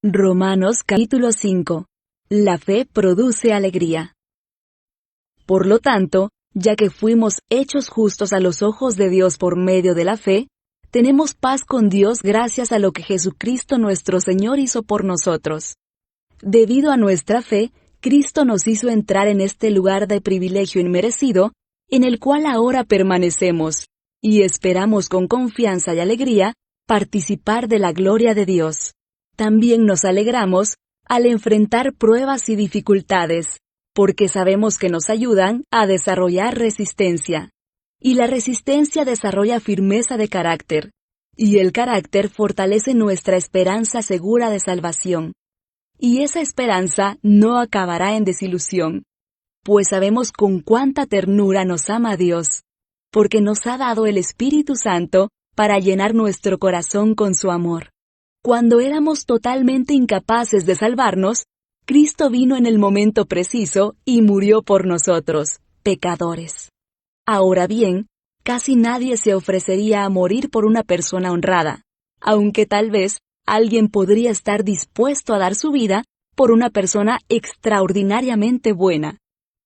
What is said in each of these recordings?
Romanos capítulo 5. La fe produce alegría. Por lo tanto, ya que fuimos hechos justos a los ojos de Dios por medio de la fe, tenemos paz con Dios gracias a lo que Jesucristo nuestro Señor hizo por nosotros. Debido a nuestra fe, Cristo nos hizo entrar en este lugar de privilegio inmerecido, en el cual ahora permanecemos, y esperamos con confianza y alegría participar de la gloria de Dios. También nos alegramos al enfrentar pruebas y dificultades, porque sabemos que nos ayudan a desarrollar resistencia. Y la resistencia desarrolla firmeza de carácter, y el carácter fortalece nuestra esperanza segura de salvación. Y esa esperanza no acabará en desilusión, pues sabemos con cuánta ternura nos ama Dios, porque nos ha dado el Espíritu Santo para llenar nuestro corazón con su amor. Cuando éramos totalmente incapaces de salvarnos, Cristo vino en el momento preciso y murió por nosotros, pecadores. Ahora bien, casi nadie se ofrecería a morir por una persona honrada, aunque tal vez alguien podría estar dispuesto a dar su vida por una persona extraordinariamente buena.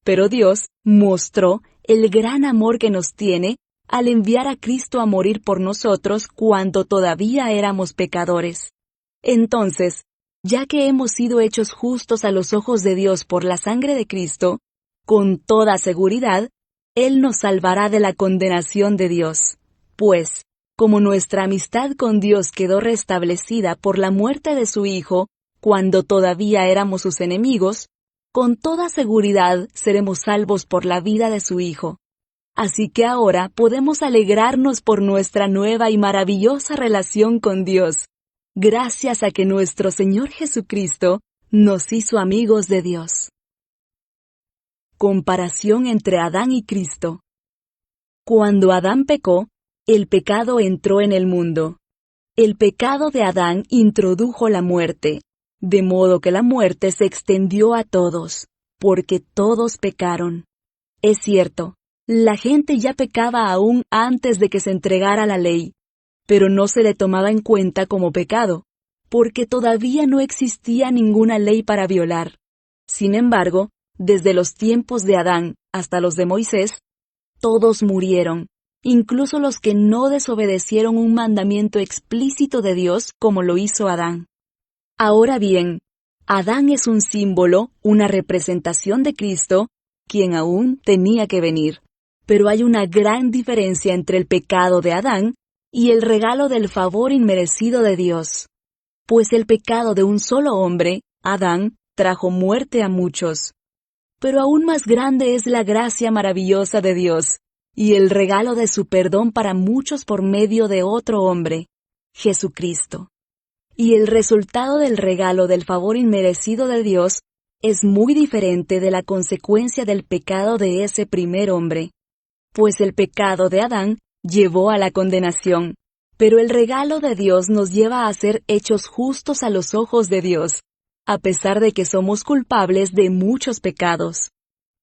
Pero Dios mostró el gran amor que nos tiene al enviar a Cristo a morir por nosotros cuando todavía éramos pecadores. Entonces, ya que hemos sido hechos justos a los ojos de Dios por la sangre de Cristo, con toda seguridad, Él nos salvará de la condenación de Dios. Pues, como nuestra amistad con Dios quedó restablecida por la muerte de su Hijo, cuando todavía éramos sus enemigos, con toda seguridad seremos salvos por la vida de su Hijo. Así que ahora podemos alegrarnos por nuestra nueva y maravillosa relación con Dios, gracias a que nuestro Señor Jesucristo nos hizo amigos de Dios. Comparación entre Adán y Cristo. Cuando Adán pecó, el pecado entró en el mundo. El pecado de Adán introdujo la muerte, de modo que la muerte se extendió a todos, porque todos pecaron. Es cierto, la gente ya pecaba aún antes de que se entregara la ley, pero no se le tomaba en cuenta como pecado, porque todavía no existía ninguna ley para violar. Sin embargo, desde los tiempos de Adán hasta los de Moisés, todos murieron, incluso los que no desobedecieron un mandamiento explícito de Dios como lo hizo Adán. Ahora bien, Adán es un símbolo, una representación de Cristo, quien aún tenía que venir. Pero hay una gran diferencia entre el pecado de Adán y el regalo del favor inmerecido de Dios. Pues el pecado de un solo hombre, Adán, trajo muerte a muchos. Pero aún más grande es la gracia maravillosa de Dios, y el regalo de su perdón para muchos por medio de otro hombre, Jesucristo. Y el resultado del regalo del favor inmerecido de Dios es muy diferente de la consecuencia del pecado de ese primer hombre. Pues el pecado de Adán llevó a la condenación, pero el regalo de Dios nos lleva a ser hechos justos a los ojos de Dios, a pesar de que somos culpables de muchos pecados.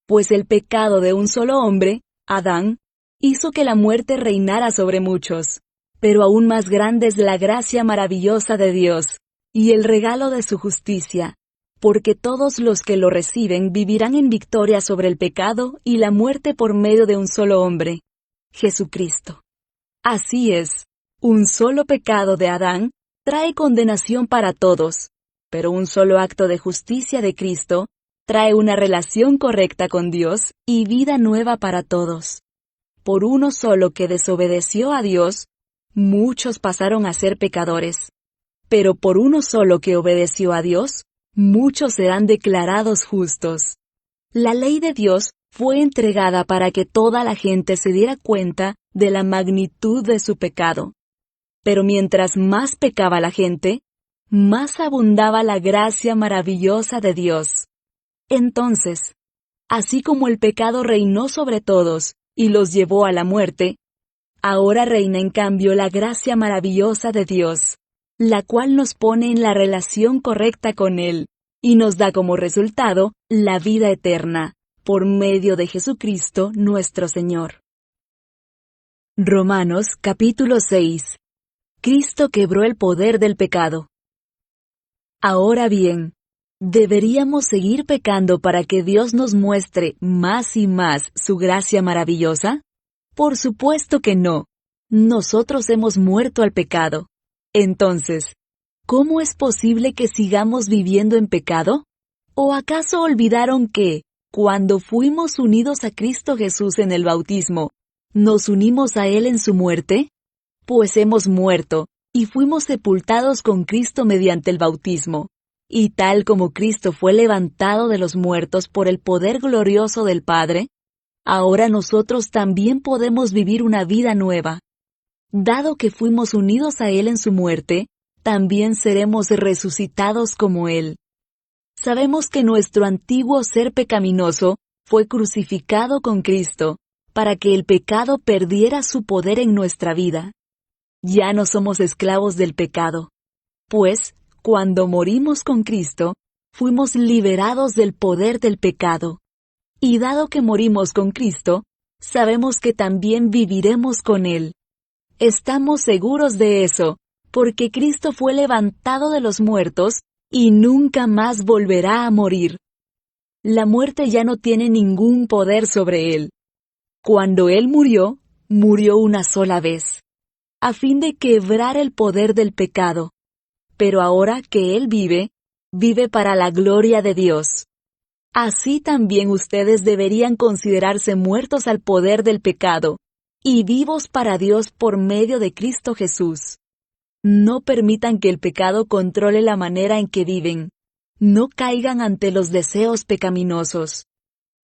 Pues el pecado de un solo hombre, Adán, hizo que la muerte reinara sobre muchos, pero aún más grande es la gracia maravillosa de Dios, y el regalo de su justicia, porque todos los que lo reciben vivirán en victoria sobre el pecado y la muerte por medio de un solo hombre, Jesucristo. Así es, un solo pecado de Adán trae condenación para todos, pero un solo acto de justicia de Cristo trae una relación correcta con Dios y vida nueva para todos. Por uno solo que desobedeció a Dios, muchos pasaron a ser pecadores, pero por uno solo que obedeció a Dios, muchos serán declarados justos. La ley de Dios fue entregada para que toda la gente se diera cuenta de la magnitud de su pecado. Pero mientras más pecaba la gente, más abundaba la gracia maravillosa de Dios. Entonces, así como el pecado reinó sobre todos y los llevó a la muerte, ahora reina en cambio la gracia maravillosa de Dios, la cual nos pone en la relación correcta con Él, y nos da como resultado la vida eterna, por medio de Jesucristo nuestro Señor. Romanos capítulo 6. Cristo quebró el poder del pecado. Ahora bien, ¿deberíamos seguir pecando para que Dios nos muestre más y más su gracia maravillosa? Por supuesto que no. Nosotros hemos muerto al pecado. Entonces, ¿cómo es posible que sigamos viviendo en pecado? ¿O acaso olvidaron que, cuando fuimos unidos a Cristo Jesús en el bautismo, nos unimos a Él en su muerte? Pues hemos muerto, y fuimos sepultados con Cristo mediante el bautismo. Y tal como Cristo fue levantado de los muertos por el poder glorioso del Padre, ahora nosotros también podemos vivir una vida nueva. Dado que fuimos unidos a Él en su muerte, también seremos resucitados como Él. Sabemos que nuestro antiguo ser pecaminoso fue crucificado con Cristo, para que el pecado perdiera su poder en nuestra vida. Ya no somos esclavos del pecado. Pues, cuando morimos con Cristo, fuimos liberados del poder del pecado. Y dado que morimos con Cristo, sabemos que también viviremos con Él. Estamos seguros de eso, porque Cristo fue levantado de los muertos y nunca más volverá a morir. La muerte ya no tiene ningún poder sobre Él. Cuando Él murió, murió una sola vez, a fin de quebrar el poder del pecado. Pero ahora que Él vive, vive para la gloria de Dios. Así también ustedes deberían considerarse muertos al poder del pecado, y vivos para Dios por medio de Cristo Jesús. No permitan que el pecado controle la manera en que viven. No caigan ante los deseos pecaminosos.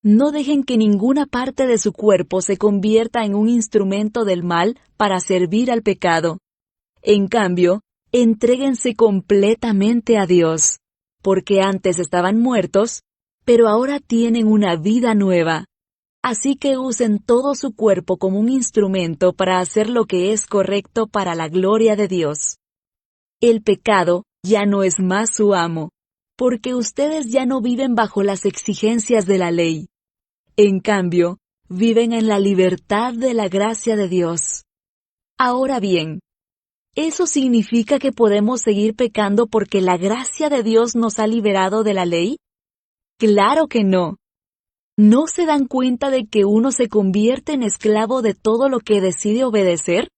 No dejen que ninguna parte de su cuerpo se convierta en un instrumento del mal para servir al pecado. En cambio, entréguense completamente a Dios, porque antes estaban muertos, pero ahora tienen una vida nueva. Así que usen todo su cuerpo como un instrumento para hacer lo que es correcto para la gloria de Dios. El pecado ya no es más su amo, porque ustedes ya no viven bajo las exigencias de la ley. En cambio, viven en la libertad de la gracia de Dios. Ahora bien, ¿eso significa que podemos seguir pecando porque la gracia de Dios nos ha liberado de la ley? Claro que no. ¿No se dan cuenta de que uno se convierte en esclavo de todo lo que decide obedecer?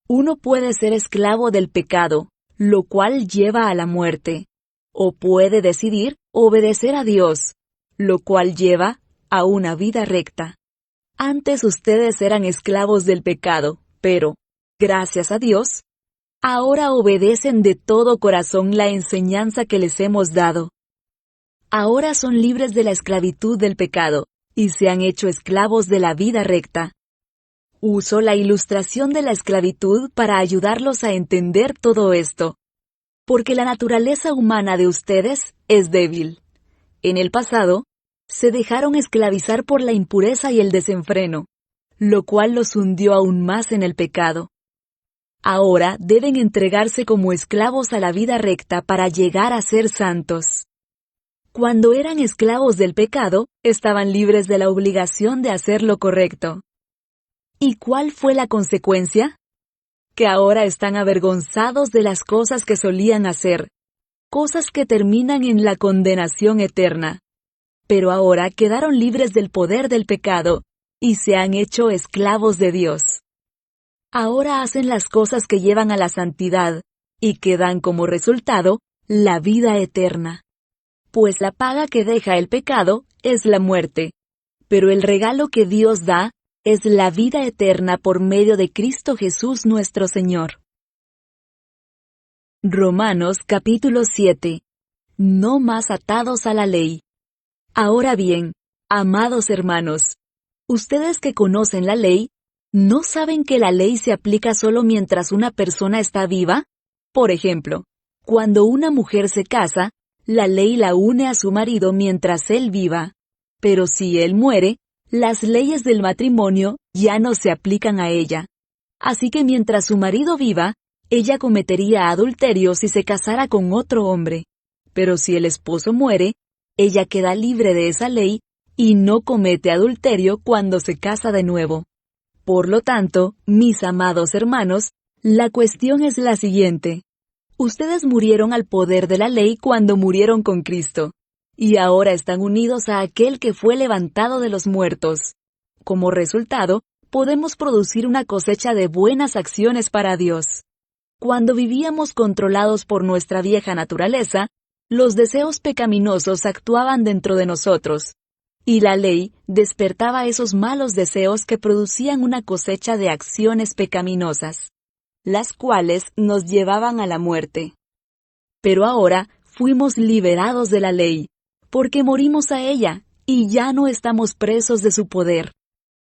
Uno puede ser esclavo del pecado, lo cual lleva a la muerte, o puede decidir obedecer a Dios, lo cual lleva a una vida recta. Antes ustedes eran esclavos del pecado, pero, gracias a Dios, ahora obedecen de todo corazón la enseñanza que les hemos dado. Ahora son libres de la esclavitud del pecado, y se han hecho esclavos de la vida recta. Uso la ilustración de la esclavitud para ayudarlos a entender todo esto. Porque la naturaleza humana de ustedes es débil. En el pasado, se dejaron esclavizar por la impureza y el desenfreno, lo cual los hundió aún más en el pecado. Ahora deben entregarse como esclavos a la vida recta para llegar a ser santos. Cuando eran esclavos del pecado, estaban libres de la obligación de hacer lo correcto. ¿Y cuál fue la consecuencia? Que ahora están avergonzados de las cosas que solían hacer, cosas que terminan en la condenación eterna. Pero ahora quedaron libres del poder del pecado, y se han hecho esclavos de Dios. Ahora hacen las cosas que llevan a la santidad, y que dan como resultado la vida eterna. Pues la paga que deja el pecado es la muerte, pero el regalo que Dios da es la vida eterna por medio de Cristo Jesús nuestro Señor. Romanos capítulo 7. No más atados a la ley. Ahora bien, amados hermanos, ustedes que conocen la ley, ¿no saben que la ley se aplica solo mientras una persona está viva? Por ejemplo, cuando una mujer se casa, la ley la une a su marido mientras él viva. Pero si él muere, las leyes del matrimonio ya no se aplican a ella. Así que mientras su marido viva, ella cometería adulterio si se casara con otro hombre. Pero si el esposo muere, ella queda libre de esa ley y no comete adulterio cuando se casa de nuevo. Por lo tanto, mis amados hermanos, la cuestión es la siguiente. Ustedes murieron al poder de la ley cuando murieron con Cristo, y ahora están unidos a aquel que fue levantado de los muertos. Como resultado, podemos producir una cosecha de buenas acciones para Dios. Cuando vivíamos controlados por nuestra vieja naturaleza, los deseos pecaminosos actuaban dentro de nosotros, y la ley despertaba esos malos deseos que producían una cosecha de acciones pecaminosas, las cuales nos llevaban a la muerte. Pero ahora fuimos liberados de la ley, porque morimos a ella, y ya no estamos presos de su poder.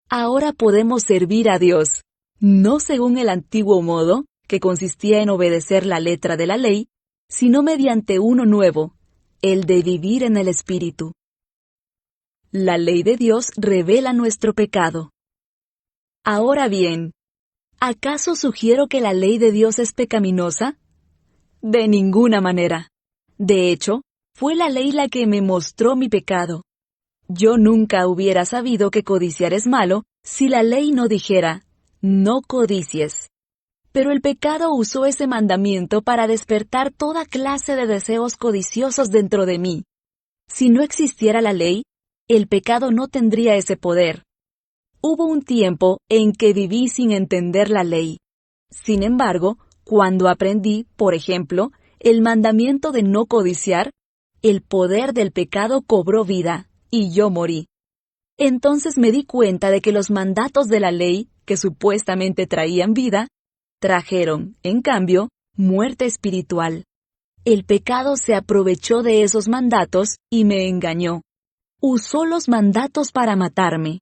Ahora podemos servir a Dios, no según el antiguo modo, que consistía en obedecer la letra de la ley, sino mediante uno nuevo, el de vivir en el Espíritu. La ley de Dios revela nuestro pecado. Ahora bien, ¿acaso sugiero que la ley de Dios es pecaminosa? De ninguna manera. De hecho, fue la ley la que me mostró mi pecado. Yo nunca hubiera sabido que codiciar es malo si la ley no dijera, no codicies. Pero el pecado usó ese mandamiento para despertar toda clase de deseos codiciosos dentro de mí. Si no existiera la ley, el pecado no tendría ese poder. Hubo un tiempo en que viví sin entender la ley. Sin embargo, cuando aprendí, por ejemplo, el mandamiento de no codiciar, el poder del pecado cobró vida, y yo morí. Entonces me di cuenta de que los mandatos de la ley, que supuestamente traían vida, trajeron, en cambio, muerte espiritual. El pecado se aprovechó de esos mandatos y me engañó. Usó los mandatos para matarme.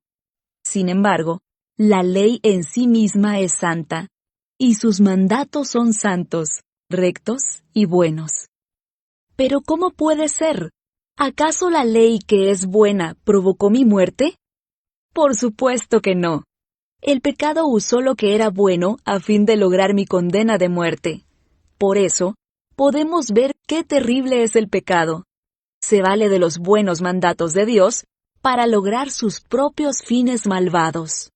Sin embargo, la ley en sí misma es santa, y sus mandatos son santos, rectos y buenos. Pero ¿cómo puede ser? ¿Acaso la ley que es buena provocó mi muerte? Por supuesto que no. El pecado usó lo que era bueno a fin de lograr mi condena de muerte. Por eso, podemos ver qué terrible es el pecado. Se vale de los buenos mandatos de Dios para lograr sus propios fines malvados.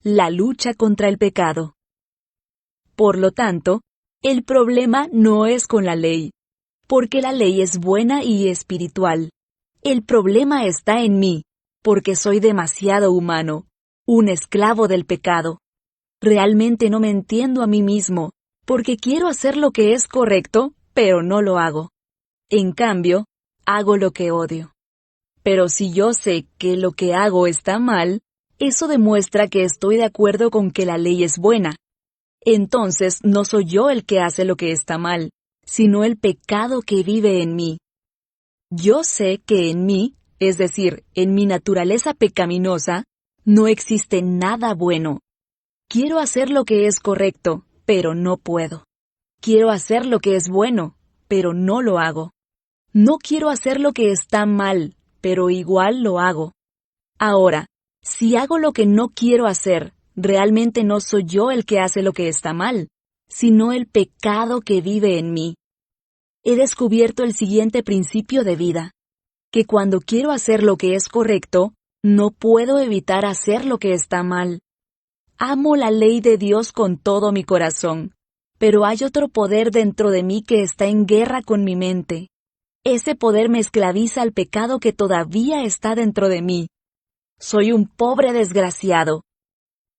La lucha contra el pecado. Por lo tanto, el problema no es con la ley, porque la ley es buena y espiritual. El problema está en mí, porque soy demasiado humano, un esclavo del pecado. Realmente no me entiendo a mí mismo, porque quiero hacer lo que es correcto, pero no lo hago. En cambio, hago lo que odio. Pero si yo sé que lo que hago está mal, eso demuestra que estoy de acuerdo con que la ley es buena. Entonces no soy yo el que hace lo que está mal, sino el pecado que vive en mí. Yo sé que en mí, es decir, en mi naturaleza pecaminosa, no existe nada bueno. Quiero hacer lo que es correcto, pero no puedo. Quiero hacer lo que es bueno, pero no lo hago. No quiero hacer lo que está mal, pero igual lo hago. Ahora, si hago lo que no quiero hacer, realmente no soy yo el que hace lo que está mal, sino el pecado que vive en mí. He descubierto el siguiente principio de vida, que cuando quiero hacer lo que es correcto, no puedo evitar hacer lo que está mal. Amo la ley de Dios con todo mi corazón, pero hay otro poder dentro de mí que está en guerra con mi mente. Ese poder me esclaviza al pecado que todavía está dentro de mí. Soy un pobre desgraciado.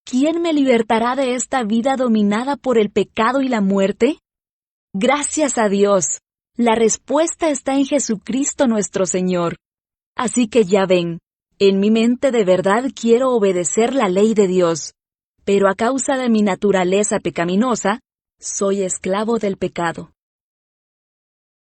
¿Quién me libertará de esta vida dominada por el pecado y la muerte? Gracias a Dios. La respuesta está en Jesucristo nuestro Señor. Así que ya ven, en mi mente de verdad quiero obedecer la ley de Dios, pero a causa de mi naturaleza pecaminosa, soy esclavo del pecado.